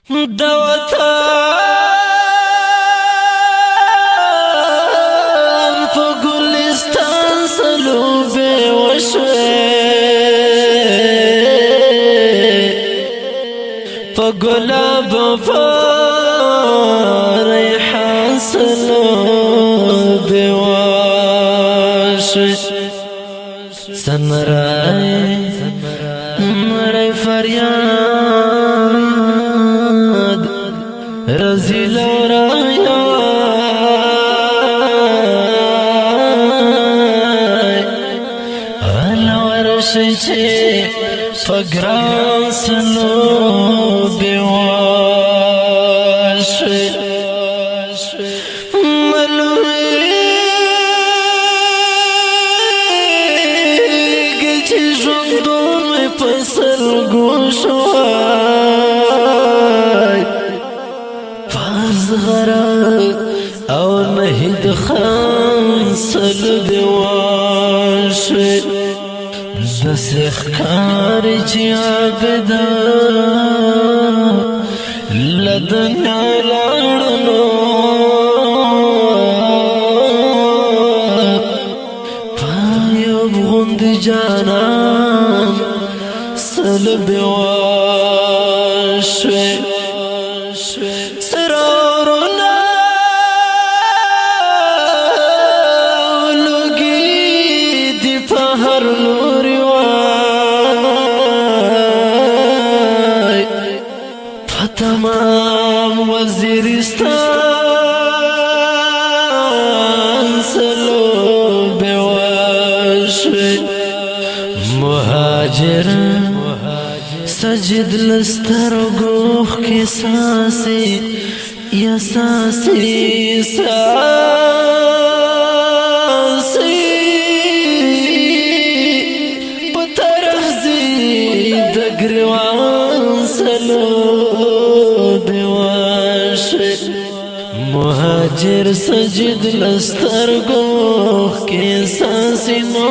د وطن په ګلستان سلوبې وشوې په ګلاب په ریحان سلوبې وشوې سنرای مرای فریاد رزیل و رایای الا ورشی چه پگران سلوبی واشوی ملویگی چه جندون می پسل گوشوای غرق او نهید خان سلوبی واشوی دس اخکار چی عبدا لدنیا لارنو پایوب غند جانان سلوبی واشوی تمام وزیرستان سلوبی واشوی مهاجر سجد لسترگوخ کی ساسی یا ساسی ساسی بطرف زید گروان سلوبی مهاجر سجد لسترگوخ کی ساسی نو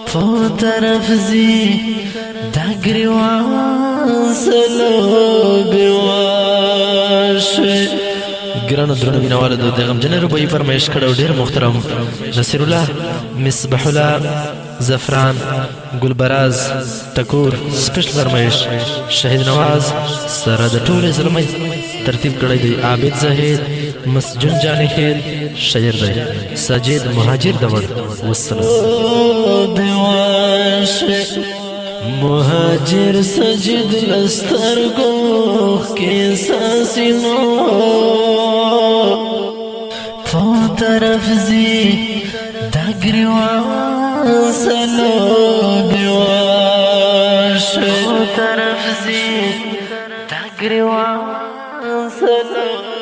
پو طرف زی دگریوان سلوبی واشوی گرانو درنو بینوالو دو دیغم جنه رو بایی فرمایش کڑو دیر محترم نصیر الله مصباح الله زفران گلبراز ټکور سپیشل فرمایش شهید نواز سره د ټولې زلمۍ ترتیب کړی دی عابد زاهد مسجون جانی خیل شاعر دی ساجد مهاجر دور والسلام مهاجر سجد لسترگوخ کی ساسی نو پو طرف زی دگریوان سلوبی واشوی طرف زی دگریوان سلوبی